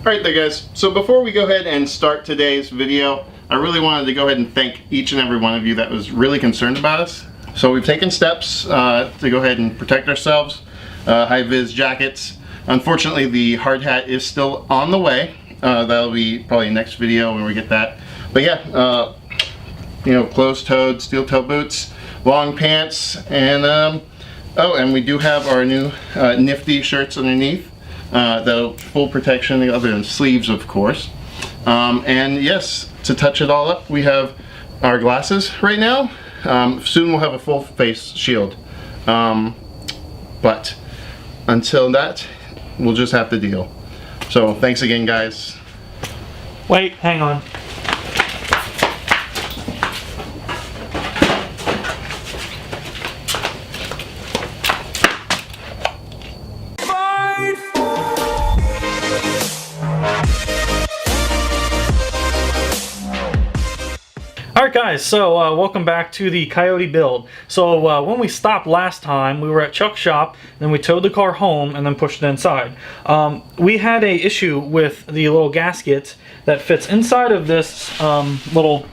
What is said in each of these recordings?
Alright there guys, so before we go ahead and start today's video, I really wanted to go ahead and thank each and every one of you that was really concerned about us. So we've taken steps to go ahead and protect ourselves. High-vis jackets. Unfortunately the hard hat is still on the way. That'll be probably next video when we get that. But yeah, you know, closed-toed steel toe boots, long pants, and oh, and we do have our new nifty shirts underneath. The full protection other than sleeves, of course. And yes, to touch it all up, we have our glasses right now. Soon we'll have a full face shield. But until that, we'll just have to deal. So thanks again, guys. Wait, hang on. Alright guys, so welcome back to the Coyote Build. So when we stopped last time, we were at Chuck's shop, then we towed the car home and then pushed it inside. We had a issue with the little gasket that fits inside of this little,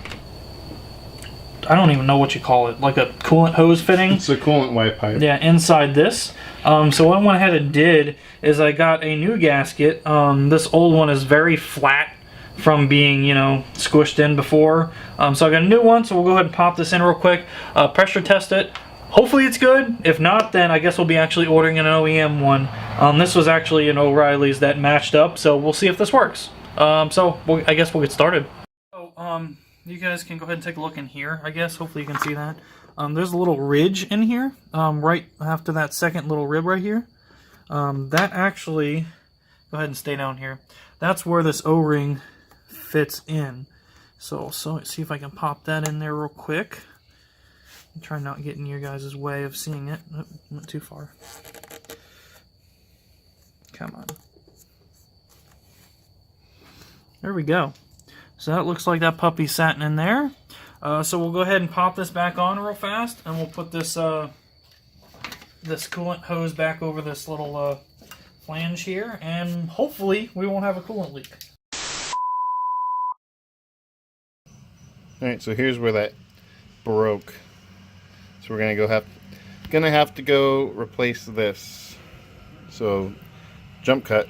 I don't even know what you call it, like a coolant hose fitting. It's a coolant Y pipe. Yeah, inside this. So what I went ahead and did is I got a new gasket. This old one is very flat from being, you know, squished in before. So I got a new one, so we'll go ahead and pop this in real quick, pressure test it. Hopefully it's good. If not, then I guess we'll be actually ordering an OEM one. This was actually an O'Reilly's that matched up, so we'll see if this works. I guess we'll get started. So, you guys can go ahead and take a look in here, I guess. Hopefully you can see that. There's a little ridge in here, right after that second little rib right here. That actually, go ahead and stay down here. That's where this O-ring fits in. So see if I can pop that in there real quick. I'm trying not to get in your guys' way of seeing it. Oh, not too far. Come on. There we go. So that looks like that puppy sat in there. So we'll go ahead and pop this back on real fast, and we'll put this this coolant hose back over this little flange here, and hopefully we won't have a coolant leak. Alright, so here's where that broke. So we're gonna have to go replace this. So jump cut.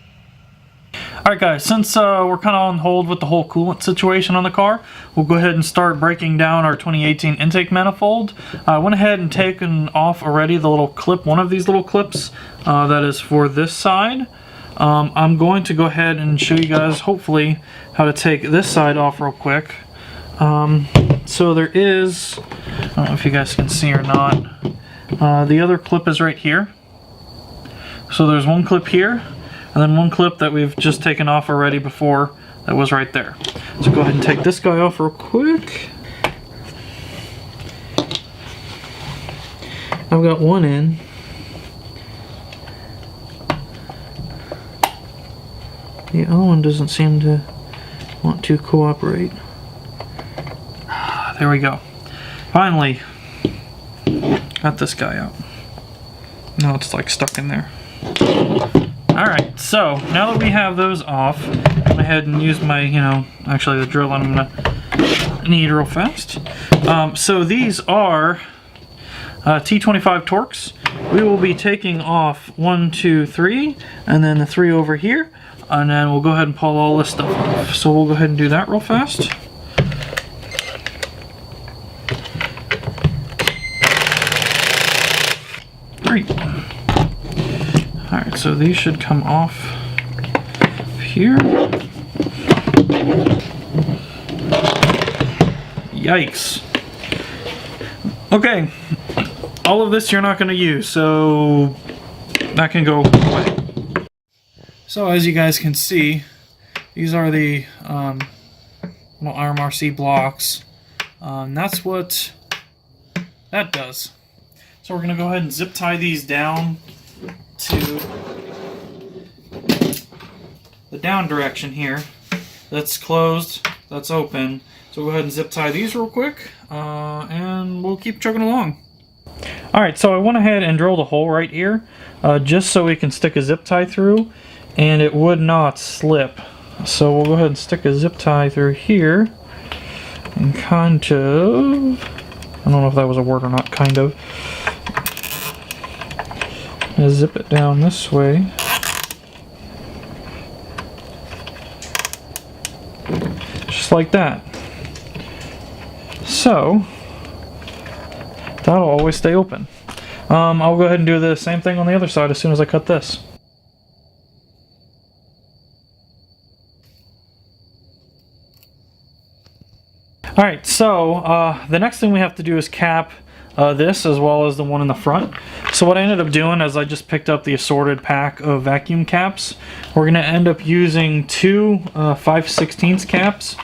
Alright guys, since we're kind of on hold with the whole coolant situation on the car, we'll go ahead and start breaking down our 2018 intake manifold. I went ahead and taken off already the little clip, one of these little clips that is for this side. I'm going to go ahead and show you guys hopefully how to take this side off real quick. So there is, I don't know if you guys can see or not, the other clip is right here. So there's one clip here, and then one clip that we've just taken off already before that was right there. So go ahead and take this guy off real quick. I've got one in. The other one doesn't seem to want to cooperate. There we go. Finally, got this guy out. Now it's like stuck in there. Alright, so now that we have those off, I'm going to go ahead and use my, you know, actually the drill I'm going to need real fast. So these are T25 Torx. We will be taking off 1, 2, 3, and then the 3 over here, and then we'll go ahead and pull all this stuff off. So we'll go ahead and do that real fast. Alright, so these should come off here. Yikes. Okay, all of this you're not going to use, so that can go away. So as you guys can see, these are the little RMRC blocks. That's what that does. So we're going to go ahead and zip tie these down to the down direction here. That's closed, that's open. So go ahead and zip tie these real quick, and we'll keep chugging along. Alright, so I went ahead and drilled a hole right here, just so we can stick a zip tie through, and it would not slip. So we'll go ahead and stick a zip tie through here and kind of, I don't know if that was a word or not, kind of. And zip it down this way. Just like that. So that'll always stay open. I'll go ahead and do the same thing on the other side as soon as I cut this. Alright, so the next thing we have to do is cap this as well as the one in the front. So what I ended up doing is I just picked up the assorted pack of vacuum caps. We're going to end up using two 5/16 caps,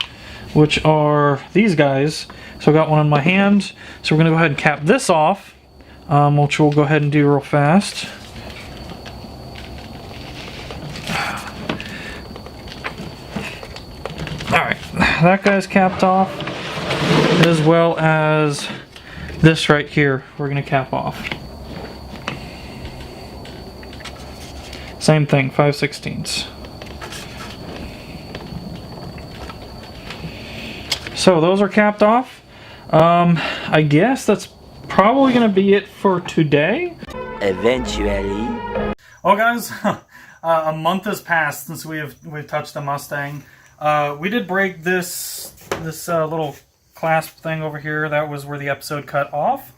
which are these guys. So I got one in my hand. So we're going to go ahead and cap this off, which we'll go ahead and do real fast. Alright, that guy's capped off, as well as this right here we're going to cap off. Same thing, 5/16. So those are capped off. I guess that's probably going to be it for today. Eventually. Well guys, a month has passed since we've touched the Mustang. We did break this little clasp thing over here. That was where the episode cut off.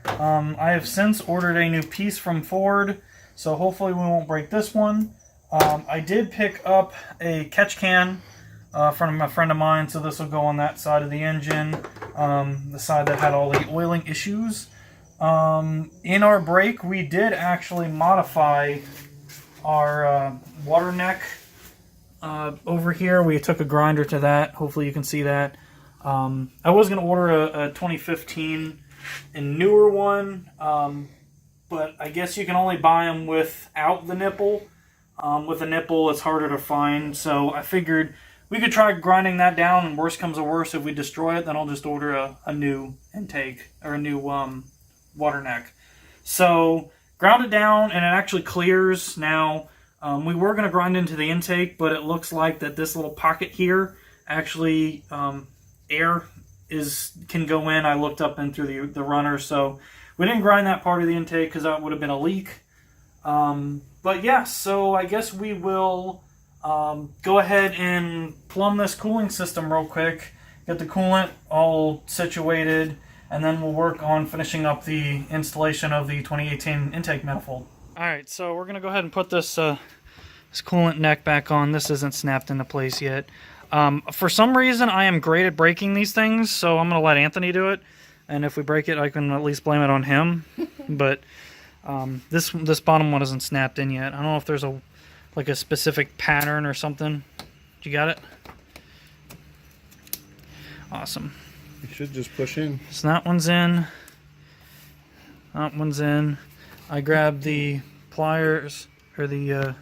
I have since ordered a new piece from Ford, so hopefully we won't break this one. I did pick up a catch can from a friend of mine, so this will go on that side of the engine, the side that had all the oiling issues. In our break, we did actually modify our water neck over here. We took a grinder to that. Hopefully you can see that. I was going to order a 2015 and newer one, but I guess you can only buy them without the nipple. With a nipple, it's harder to find, so I figured we could try grinding that down, and worst comes to worst, if we destroy it, then I'll just order a new intake, or a new water neck. So, ground it down, and it actually clears. Now, we were going to grind into the intake, but it looks like that this little pocket here, actually, air can go in. I looked up and through the runner, so we didn't grind that part of the intake because that would have been a leak. But yeah, so I guess we will go ahead and plumb this cooling system real quick, get the coolant all situated, and then we'll work on finishing up the installation of the 2018 intake manifold. Alright, so we're going to go ahead and put this coolant neck back on. This isn't snapped into place yet. For some reason, I am great at breaking these things, so I'm going to let Anthony do it. And if we break it, I can at least blame it on him. But this bottom one isn't snapped in yet. I don't know if there's a specific pattern or something. You got it? Awesome. You should just push in. So that one's in. That one's in. I grabbed the pliers, or the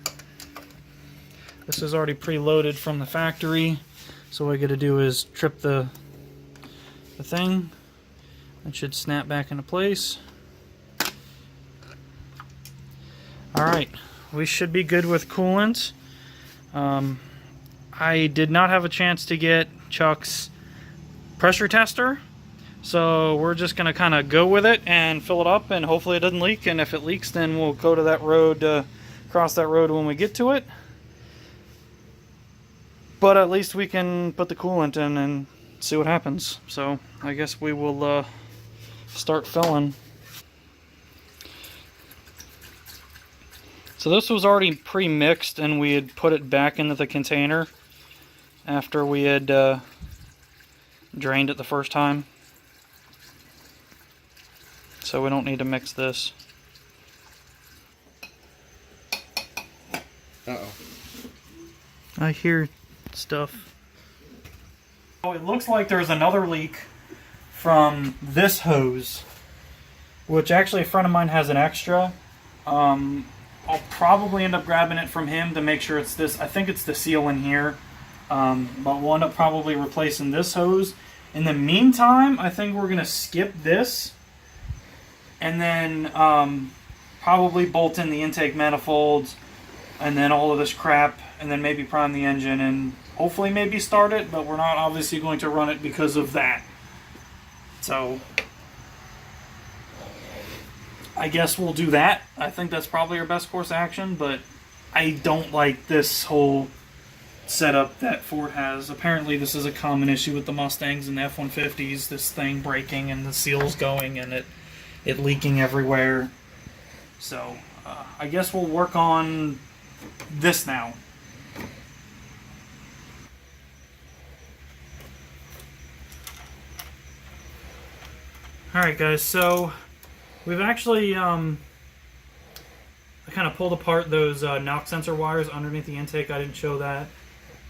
this is already preloaded from the factory, so what I gotta do is trip the thing. It should snap back into place. Alright, we should be good with coolant. I did not have a chance to get Chuck's pressure tester, so we're just gonna kind of go with it and fill it up, and hopefully it doesn't leak, and if it leaks then we'll go to that road, cross that road when we get to it. But at least we can put the coolant in and see what happens. So I guess we will start filling. So this was already pre-mixed, and we had put it back into the container after we had drained it the first time. So we don't need to mix this. Uh-oh. I hear stuff. Oh, it looks like there's another leak from this hose, which actually a friend of mine has an extra. I'll probably end up grabbing it from him to make sure it's this. I think it's the seal in here, but we'll end up probably replacing this hose. In the meantime, I think we're gonna skip this and then probably bolt in the intake manifolds and then all of this crap and then maybe prime the engine and hopefully maybe start it, but we're not obviously going to run it because of that. So I guess we'll do that. I think that's probably our best course of action, but I don't like this whole setup that Ford has. Apparently this is a common issue with the Mustangs and the F-150s, this thing breaking and the seals going and it leaking everywhere. So I guess we'll work on this now. Alright guys, so we've actually I kind of pulled apart those knock sensor wires underneath the intake. I didn't show that.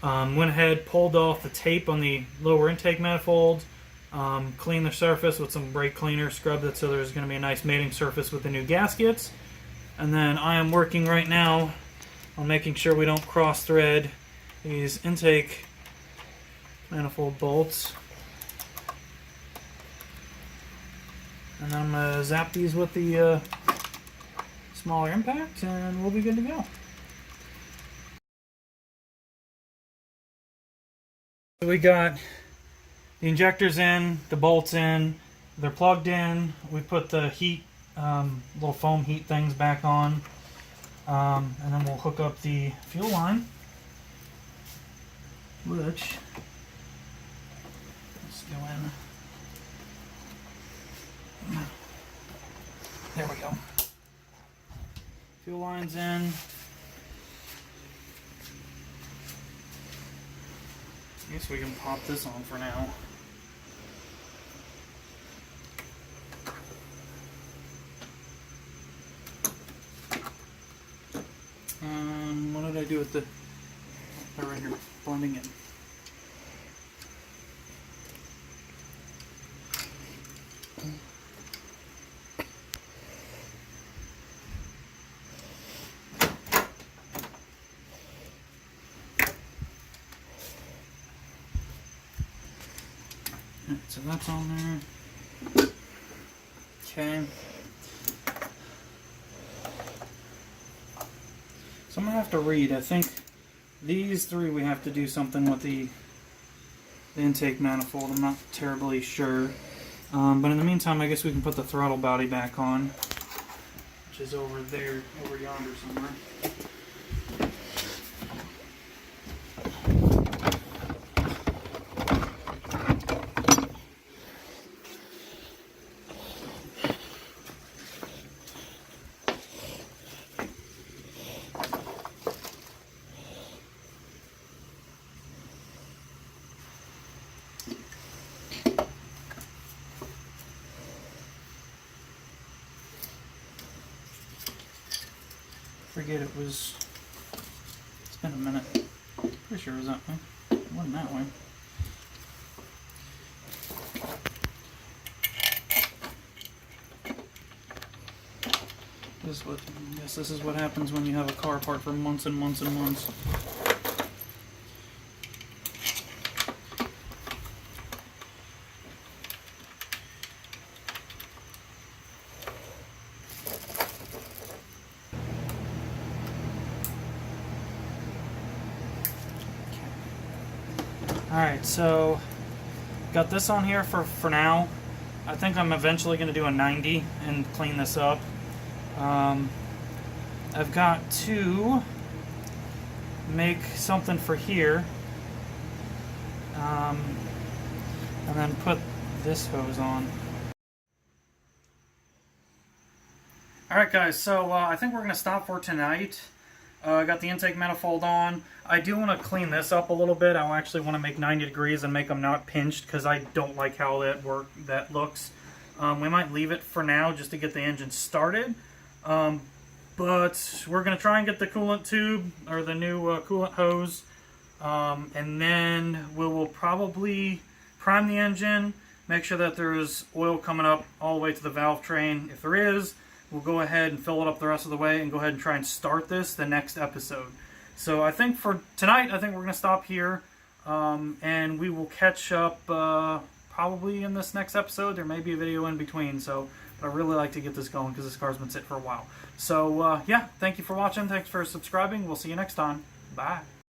Went ahead, pulled off the tape on the lower intake manifold, cleaned the surface with some brake cleaner, scrubbed it so there's going to be a nice mating surface with the new gaskets. And then I am working right now on making sure we don't cross thread these intake manifold bolts. And I'm going to zap these with the smaller impact and we'll be good to go. So we got the injectors in, the bolts in, they're plugged in. We put the heat, little foam heat things back on. And then we'll hook up the fuel line, which, let's go in. There we go. Fuel line's in. I guess we can pop this on for now. What did I do with the... Oh, right here, blending in. So that's on there. Okay. So I'm going to have to read. I think these three we have to do something with the intake manifold. I'm not terribly sure. But in the meantime, I guess we can put the throttle body back on, which is over there, over yonder somewhere. Forget it was, it's been a minute. Pretty sure it was that way. It wasn't that way. This is what happens when you have a car apart for months and months and months. Alright, so got this on here for now. I think I'm eventually going to do a 90 and clean this up. I've got to make something for here, and then put this hose on. Alright guys, so I think we're going to stop for tonight. I got the intake manifold on. I do want to clean this up a little bit. I actually want to make 90 degrees and make them not pinched because I don't like how that looks. We might leave it for now just to get the engine started. But we're going to try and get the coolant tube or the new coolant hose. And then we will probably prime the engine, make sure that there's oil coming up all the way to the valve train. If there is, we'll go ahead and fill it up the rest of the way and go ahead and try and start this the next episode. So I think for tonight, I think we're going to stop here. And we will catch up probably in this next episode. There may be a video in between. So but I really like to get this going because this car's been sitting for a while. So yeah, thank you for watching. Thanks for subscribing. We'll see you next time. Bye.